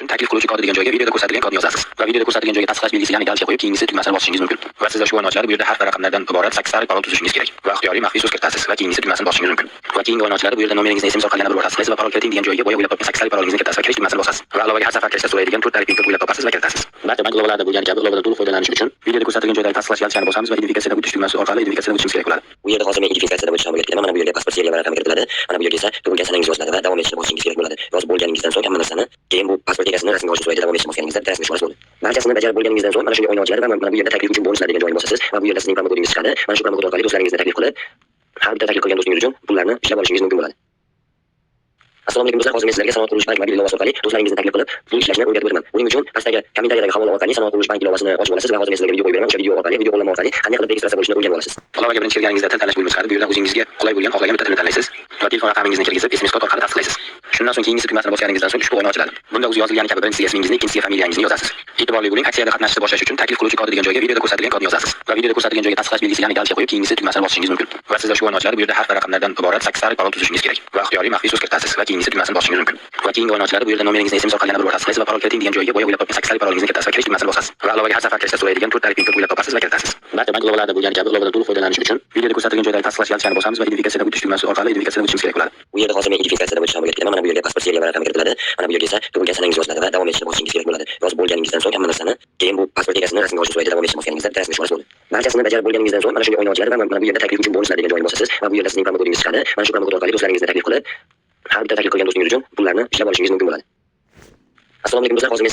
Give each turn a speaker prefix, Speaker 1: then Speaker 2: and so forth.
Speaker 1: taklif qiluvchi kod degan joyga videoda ko'rsatilgan kodni yozasiz va videoda ko'rsatilgan joyga tasdiqlash belgisi ya'ni galcha qo'yib keyingisi tugmasini bosishingiz mumkin. Va sizda ushbu o'yinchilar bu yerda harf va raqamlardan iborat 8 sariq parol tuzishingiz kerak va ixtiyoriy maxfiy so'z kiritasiz va keyingisi tugmasini bosishingiz mumkin. Va keyingi o'yinchilar bu yerda nomeringizni ism orqali yana bir bor tasdiqlaysiz va parol kiriting degan joyga bo'yab o'ylab topgan 8 sariq parolingizni kiritasiz va kirish tugmasini bosasiz. Va ilovaga har safar kirishda so'raydigan 4 tarif o'ylab topasiz va kiritasiz. Barcha bank ilovalarida bo'lgan kabi ilovadan to'liq foydalanish uchun videoda ko'rsatilgan joydagi tasdiqlash galchani bosamiz va identifikatsiyadan o'tish tugmasi orqali identifikatsiyadan o'tishimiz kerak bo'ladi.
Speaker 2: Bu yerda hozir men identifikatsiyadan o'tish omiliga kiraman. Mana bu yerga pasport seriya va raqami kiritiladi. Mana bu yerga esa tug'ilgan sanangiz yoziladi va davom etishni bosishingiz kerak bo'ladi. Yozib bo'lganingizdan so'ng hamma narsani keyin bu pasport egasini rasmga olishni so'raydi. Davom etishni bosganingizda rasmga tushirish bo'ladi. Barchasini bajarib bo'lganingizdan so'ng mana shunga o'yin ochiladi va mana bu yerda taklif uchun bonuslar degan joyni bosasiz va bu yerda sizning promokodingiz chiqadi. Mana shu promokod orqali do'stlaringizni taklif qilib, har bitta taklif qilgan do'stingiz uchun pullarni ishlab olishingiz mumkin bo'ladi. Assalomu alaykum do'stlar, hozir men sizlarga Sanoat qurilish bank mobil ilovasi orqali do'stlaringizni taklif qilib pul ishlashni o'rgatib beraman. Buning uchun pastdagi kommentariyadagi havola orqali Sanoat qurilish bank ilovasini ochib olasiz va hozir men sizlarga video qo'yib beraman. O'sha video orqali video qo'llanma orqali qanday qilib registratsiya bo'lishini o'rganib olasiz. Ilovaga birinchi kirganingizda til tanlash bo'lmasi chiqadi. Bu yerda o'zingizga qulay bo'lgan xohlagan bitta tilni tanlaysiz va telefon raqamingizni kirgizib SMS kod orqali tasdiqlaysiz. Shundan so'ng keyingisi tugmasini bosganingizdan so'ng ushbu o'yin ochiladi. Bunda o'zi yozilgani kabi birinchisiga ismingizni, ikkinchisiga familiyangizni yozasiz. E'tiborli bo'ling, aksiyada qatnashishni boshlash uchun taklif qiluvchi kod degan joyga videoda ko'rsatilgan kodni yozasiz va videoda ko'rsatilgan joyga tasdiqlash belgisi ya'ni galcha qo'yib keyingisi tugmasini bosishingiz mumkin. Va sizda ushbu o'yin ochiladi. Bu yerda harf va raqamlardan iborat 8 sariq parol tuzishingiz kerak va ixtiyoriy maxfiy so'z kiritasiz va keyingisi tugmasini bosishingiz mumkin. Va keyingi o'yin ochiladi. Bu yerda nomeringizni ism orqali yana bir bor tasdiqlaysiz va parol kiriting degan joyga bo'yab o'ylab topgan 8 sariq parolingizni kiritasiz va kirish tugmasini bosasiz. Va ilovaga har safar kirishda so'raydigan 4 tarif o'ylab topasiz va kiritasiz. Barcha bank ilovalarida bo'lgan kabi ilovadan to'liq foydalanish uchun videoda ko'rsatilgan joydagi tasdiqlash galchani bosamiz va identifikatsiyadan o'tish tugmasi orqali identifikatsiyadan o'tishimiz kerak bo'ladi. Bu yerda hozir men identifikatsiyadan o'tish omiliga kiraman. Mana bu yerga pasport seriya va raqami kiritiladi. Mana bu yerga esa tug'ilgan sanangiz yoziladi va davom etishni bosishingiz kerak bo'ladi. Yozib bo'lganingizdan so'ng hamma narsani keyin bu pasport egasini rasmga olishni so'raydi. Davom etishni bosganingizda rasmga tushirish bo'ladi. Barchasini bajarib bo'lganingizdan so'ng mana shunga o'yin ochiladi va mana bu yerda taklif uchun bonuslar degan joyni bosasiz va bu yerda sizning promokodingiz chiqadi. Mana shu promokod orqali do'stlaringizni taklif qilib, har bitta taklif qilgan do'stingiz uchun pullarni ishlab olishingiz mumkin bo'ladi. Assalomu alaykum do'stlar, hozir men